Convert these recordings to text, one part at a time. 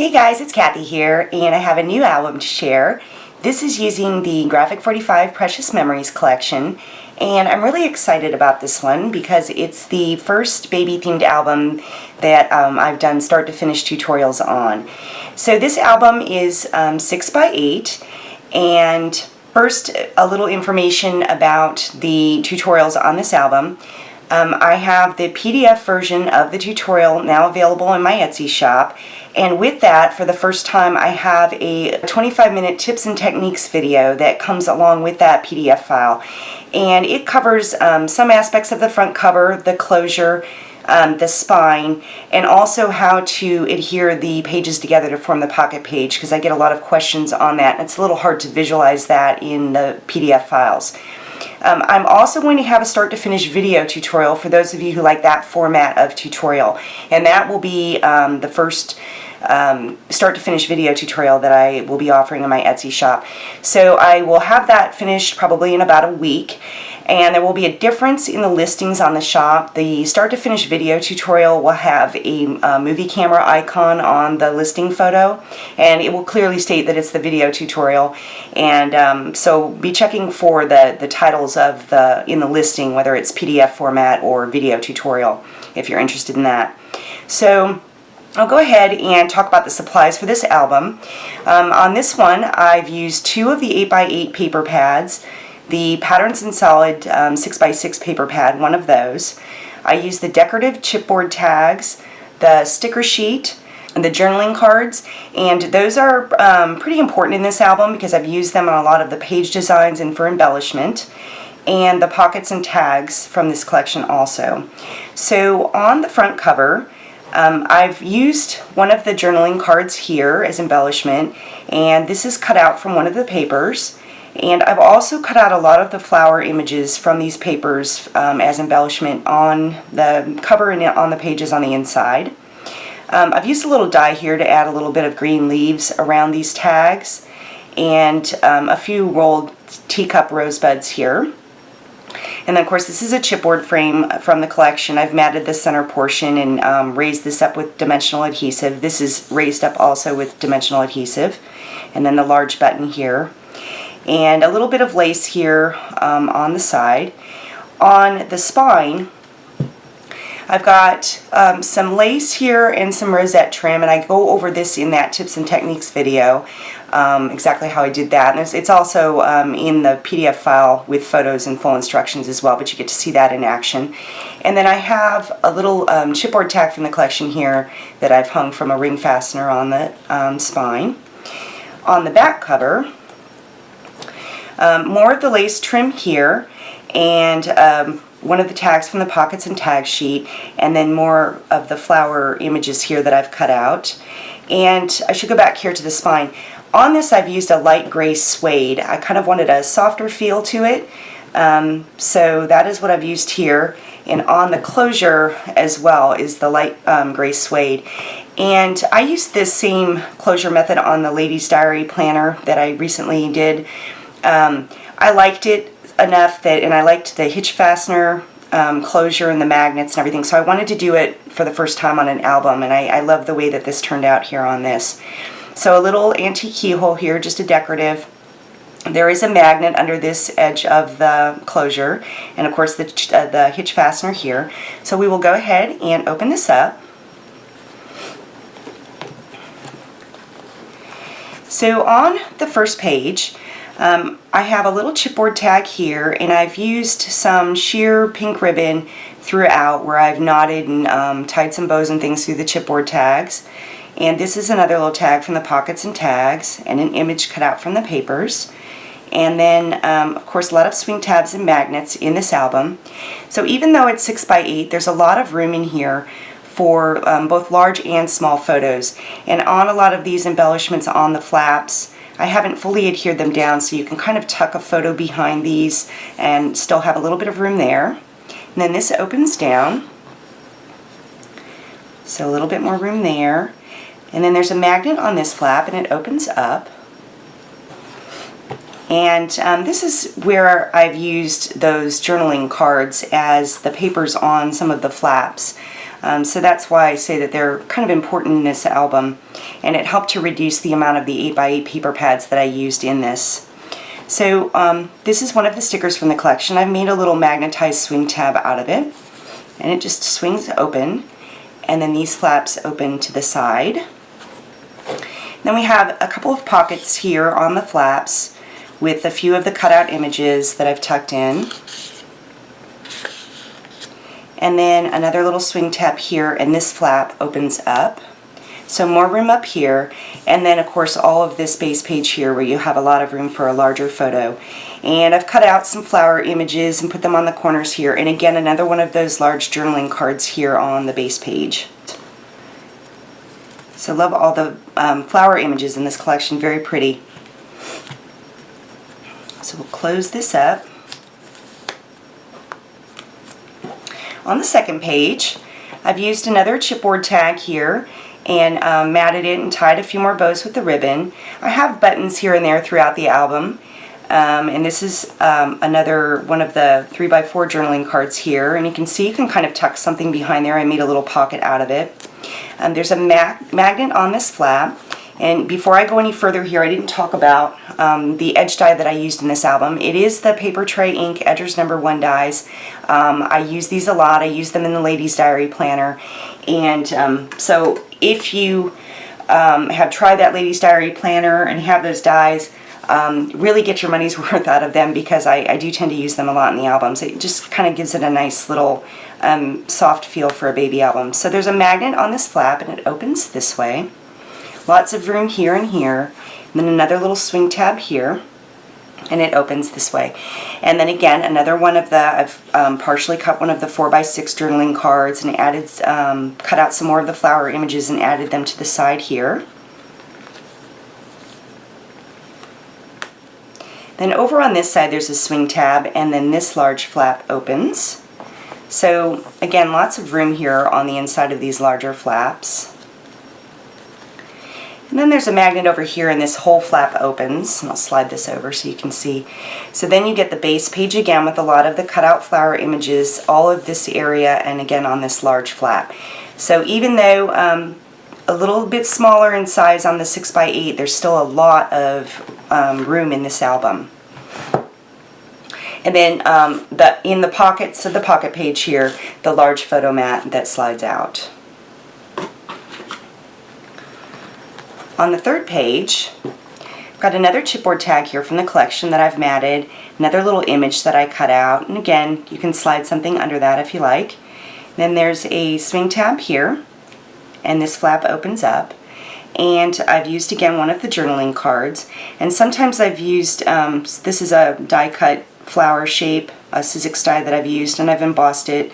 Hey guys, it's Kathy here, and I have a new album to share. This is using the Graphic 45 Precious Memories collection, and I'm really excited about this one because it's the first baby-themed album that I've done start-to-finish tutorials on. So this album is 6 by 8, and first a little information about the tutorials on this album. I have the PDF version of the tutorial now available in my Etsy shop, and with that, for the first time, I have a 25-minute tips and techniques video that comes along with that PDF file, and it covers some aspects of the front cover, the closure, the spine, and also how to adhere the pages together to form the pocket page, because I get a lot of questions on that, and it's a little hard to visualize that in the PDF files. I'm also going to have a start-to-finish video tutorial for those of you who like that format of tutorial, and that will be the first start-to-finish video tutorial that I will be offering in my Etsy shop. So I will have that finished probably in about a week, and there will be a difference in the listings on the shop. The start-to-finish video tutorial will have a movie camera icon on the listing photo, and it will clearly state that it's the video tutorial, and so be checking for the titles of in the listing, whether it's PDF format or video tutorial, if you're interested in that. So I'll go ahead and talk about the supplies for this album. On this one, I've used 2 of the 8x8 paper pads, the Patterns in Solid 6x6 paper pad, one of those. I used the decorative chipboard tags, the sticker sheet, and the journaling cards, and those are pretty important in this album because I've used them on a lot of the page designs and for embellishment, and the pockets and tags from this collection also. So on the front cover, I've used one of the journaling cards here as embellishment, and this is cut out from one of the papers, and I've also cut out a lot of the flower images from these papers as embellishment on the cover and on the pages on the inside. I've used a little die here to add a little bit of green leaves around these tags, and a few rolled teacup rosebuds here. And then of course this is a chipboard frame from the collection. I've matted the center portion and raised this up with dimensional adhesive. This is raised up also with dimensional adhesive. And then the large button here. And a little bit of lace here on the side. On the spine, I've got some lace here and some rosette trim, and I go over this in that tips and techniques video, exactly how I did that. And it's also in the PDF file with photos and full instructions as well, but you get to see that in action. And then I have a little chipboard tag from the collection here that I've hung from a ring fastener on the spine. On the back cover, more of the lace trim here, and one of the tags from the pockets and tag sheet, and then more of the flower images here that I've cut out. And I should go back here to the spine. On this I've used a light gray suede. I kind of wanted a softer feel to it, so that is what I've used here. And on the closure as well is the light gray suede. And I used this same closure method on the Ladies Diary planner that I recently did. I liked it enough that, and I liked the hitch fastener closure and the magnets and everything, so I wanted to do it for the first time on an album, and I love the way that this turned out here on this. So a little antique keyhole here, just a decorative. There is a magnet under this edge of the closure, and of course the hitch fastener here. So we will go ahead and open this up. So on the first page, I have a little chipboard tag here, and I've used some sheer pink ribbon throughout where I've knotted and tied some bows and things through the chipboard tags. And this is another little tag from the pockets and tags, and an image cut out from the papers. And then, of course, a lot of swing tabs and magnets in this album. So even though it's 6 by 8, there's a lot of room in here for both large and small photos. And on a lot of these embellishments on the flaps, I haven't fully adhered them down, so you can kind of tuck a photo behind these and still have a little bit of room there. And then this opens down, so a little bit more room there. And then there's a magnet on this flap, and it opens up. And this is where I've used those journaling cards as the papers on some of the flaps. So that's why I say that they're kind of important in this album, and it helped to reduce the amount of the 8x8 paper pads that I used in this. So this is one of the stickers from the collection. I've made a little magnetized swing tab out of it, and it just swings open, and then these flaps open to the side. Then we have a couple of pockets here on the flaps with a few of the cutout images that I've tucked in. And then another little swing tab here, and this flap opens up. So more room up here, and then of course all of this base page here where you have a lot of room for a larger photo. And I've cut out some flower images and put them on the corners here, and again another one of those large journaling cards here on the base page. So love all the flower images in this collection, very pretty. So we'll close this up. On the second page, I've used another chipboard tag here and matted it and tied a few more bows with the ribbon. I have buttons here and there throughout the album, and this is another one of the 3x4 journaling cards here, and you can see you can kind of tuck something behind there. I made a little pocket out of it. There's a magnet on this flap. And before I go any further here, I didn't talk about the edge die that I used in this album. It is the Paper Tray Ink Edgers No. 1 dies. I use these a lot. I use them in the Ladies Diary Planner. And so if you have tried that Ladies Diary Planner and have those dies, really get your money's worth out of them, because I do tend to use them a lot in the albums. It just kind of gives it a nice little soft feel for a baby album. So there's a magnet on this flap, and it opens this way. Lots of room here and here, and then another little swing tab here, and it opens this way. And then again, another one of the, I've partially cut one of the 4x6 journaling cards and added, cut out some more of the flower images and added them to the side here. Then over on this side there's a swing tab, and then this large flap opens. So again, lots of room here on the inside of these larger flaps. And then there's a magnet over here, and this whole flap opens, and I'll slide this over so you can see. So then you get the base page again with a lot of the cutout flower images, all of this area, and again on this large flap. So even though a little bit smaller in size on the 6x8, there's still a lot of room in this album. And then in the pockets of the pocket page here, the large photo mat that slides out. On the third page, I've got another chipboard tag here from the collection that I've matted, another little image that I cut out, and again, you can slide something under that if you like. Then there's a swing tab here, and this flap opens up. And I've used again one of the journaling cards, and sometimes I've used, this is a die cut flower shape, a Sizzix die that I've used, and I've embossed it.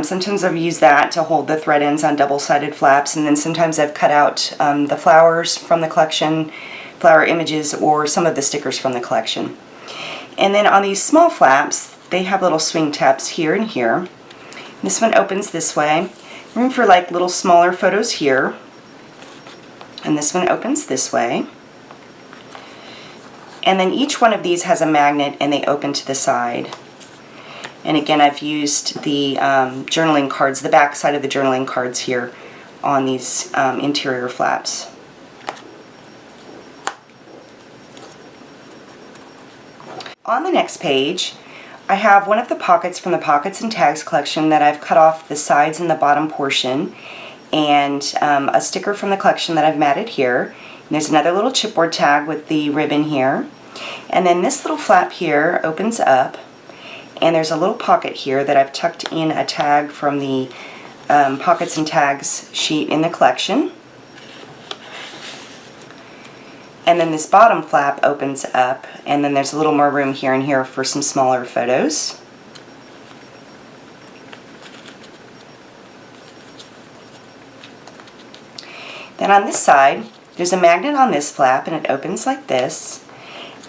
Sometimes I've used that to hold the thread ends on double-sided flaps, and then sometimes I've cut out the flowers from the collection, flower images, or some of the stickers from the collection. And then on these small flaps, they have little swing tabs here and here. This one opens this way. Room for like little smaller photos here. And this one opens this way. And then each one of these has a magnet, and they open to the side. And again, I've used the journaling cards, the back side of the journaling cards here on these interior flaps. On the next page, I have one of the pockets from the Pockets and Tags collection that I've cut off the sides and the bottom portion, and a sticker from the collection that I've matted here. And there's another little chipboard tag with the ribbon here. And then this little flap here opens up, and there's a little pocket here that I've tucked in a tag from the Pockets and Tags sheet in the collection. And then this bottom flap opens up, and then there's a little more room here and here for some smaller photos. Then on this side, there's a magnet on this flap, and it opens like this.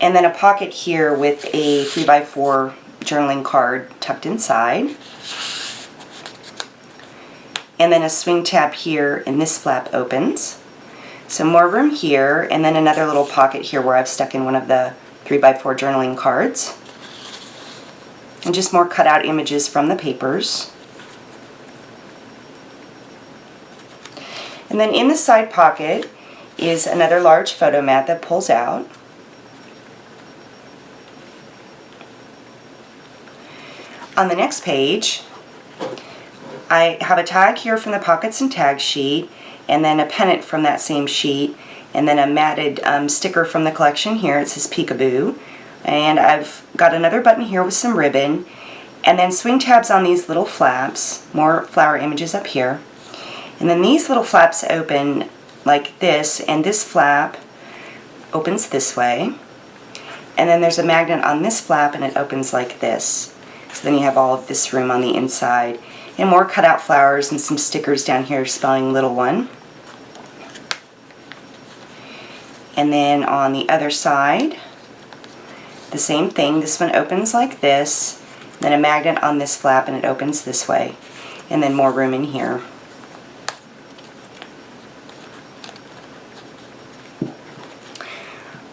And then a pocket here with a 3x4 journaling card tucked inside. And then a swing tab here, and this flap opens. Some more room here, and then another little pocket here where I've stuck in one of the 3x4 journaling cards. And just more cutout images from the papers. And then in the side pocket is another large photo mat that pulls out. On the next page, I have a tag here from the Pockets and Tags sheet, and then a pennant from that same sheet, and then a matted sticker from the collection here. It says Peekaboo. And I've got another button here with some ribbon, and then swing tabs on these little flaps, more flower images up here. And then these little flaps open like this, and this flap opens this way. And then there's a magnet on this flap, and it opens like this. So then you have all of this room on the inside. And more cutout flowers and some stickers down here spelling little one. And then on the other side, the same thing. This one opens like this. Then a magnet on this flap, and it opens this way. And then more room in here.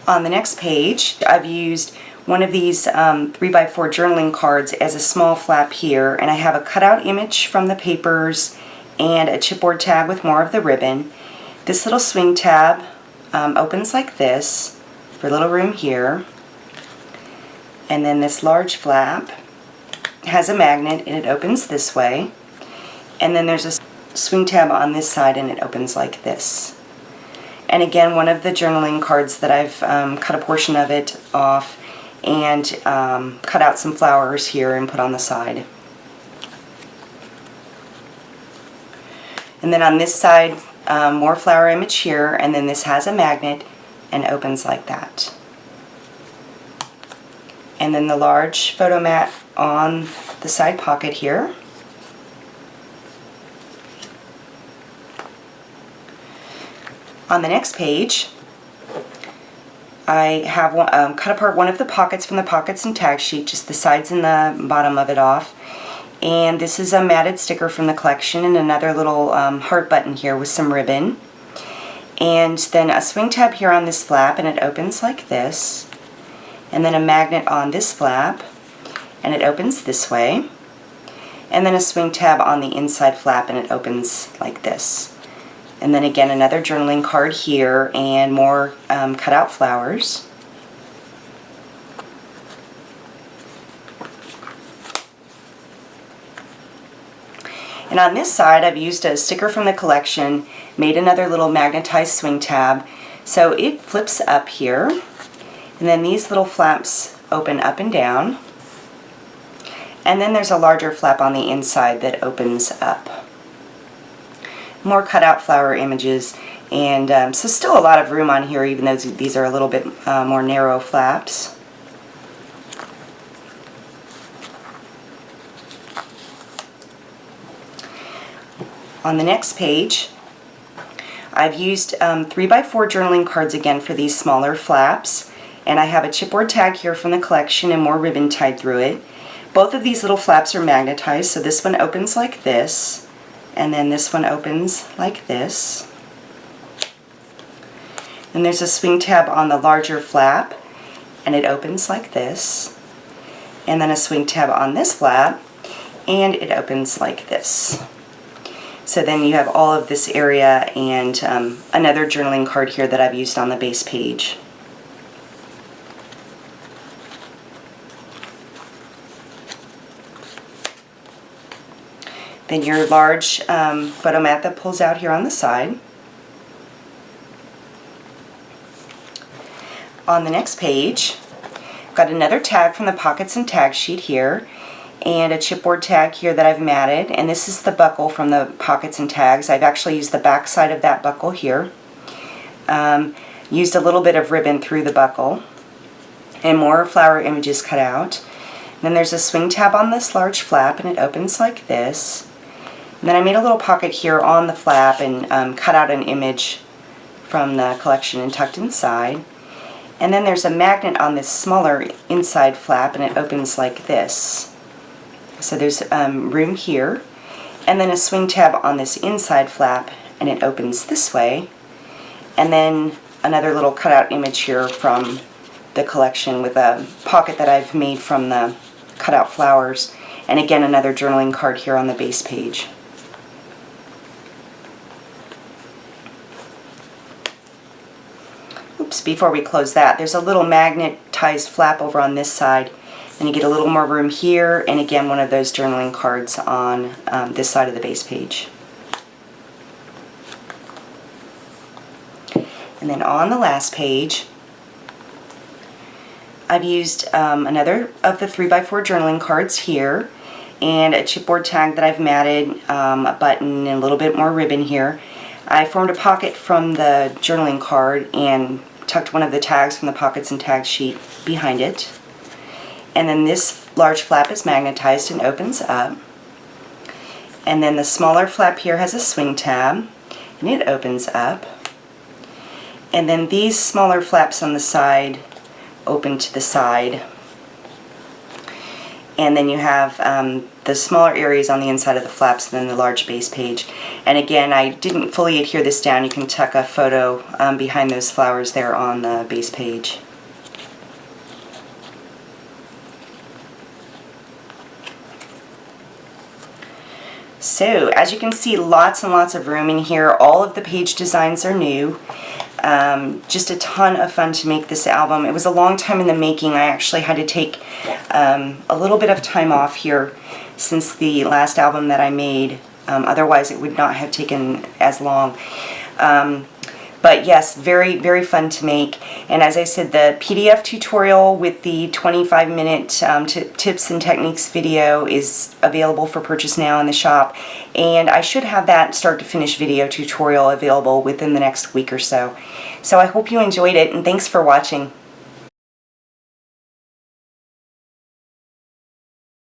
On the next page, I've used one of these 3x4 journaling cards as a small flap here, and I have a cutout image from the papers and a chipboard tag with more of the ribbon. This little swing tab opens like this for a little room here, and then this large flap has a magnet, and it opens this way, and then there's a swing tab on this side, and it opens like this. And again, one of the journaling cards that I've cut a portion of it off and cut out some flowers here and put on the side. And then on this side, more flower image here, and then this has a magnet and opens like that. And then the large photo mat on the side pocket here. On the next page, I have cut apart one of the pockets from the Pockets and Tags sheet, just the sides and the bottom of it off. And this is a matted sticker from the collection, and another little heart button here with some ribbon. And then a swing tab here on this flap, and it opens like this. And then a magnet on this flap, and it opens this way. And then a swing tab on the inside flap, and it opens like this. And then again, another journaling card here, and more cutout flowers. And on this side, I've used a sticker from the collection, made another little magnetized swing tab. So it flips up here, and then these little flaps open up and down. And then there's a larger flap on the inside that opens up. More cutout flower images, and so still a lot of room on here, even though these are a little bit more narrow flaps. On the next page, I've used 3x4 journaling cards again for these smaller flaps, and I have a chipboard tag here from the collection and more ribbon tied through it. Both of these little flaps are magnetized, so this one opens like this, and then this one opens like this. And there's a swing tab on the larger flap, and it opens like this. And then a swing tab on this flap, and it opens like this. So then you have all of this area, and another journaling card here that I've used on the base page. Then your large photo mat that pulls out here on the side. On the next page, I've got another tag from the Pockets and Tags sheet here, and a chipboard tag here that I've matted, and this is the buckle from the Pockets and Tags. I've actually used the back side of that buckle here. Used a little bit of ribbon through the buckle, and more flower images cut out. Then there's a swing tab on this large flap, and it opens like this. And then I made a little pocket here on the flap and cut out an image from the collection and tucked inside. And then there's a magnet on this smaller inside flap, and it opens like this. So there's room here. And then a swing tab on this inside flap, and it opens this way. And then another little cutout image here from the collection with a pocket that I've made from the cutout flowers. And again, another journaling card here on the base page. oops, before we close that, there's a little magnetized flap over on this side, and you get a little more room here, and again one of those journaling cards on this side of the base page. And then on the last page, I've used another of the 3x4 journaling cards here, and a chipboard tag that I've matted, a button, and a little bit more ribbon here. I formed a pocket from the journaling card and tucked one of the tags from the pockets and tags sheet behind it. And then this large flap is magnetized and opens up. And then the smaller flap here has a swing tab, and it opens up. And then these smaller flaps on the side open to the side. And then you have the smaller areas on the inside of the flaps and then the large base page. And again, I didn't fully adhere this down. You can tuck a photo behind those flowers there on the base page. So, as you can see, lots and lots of room in here. All of the page designs are new. Just a ton of fun to make this album. It was a long time in the making. I actually had to take a little bit of time off here since the last album that I made. Otherwise it would not have taken as long. But yes, very, very fun to make. And as I said, the PDF tutorial with the 25-minute tips and techniques video is available for purchase now in the shop. And I should have that start to finish video tutorial available within the next week or so. So I hope you enjoyed it, and thanks for watching.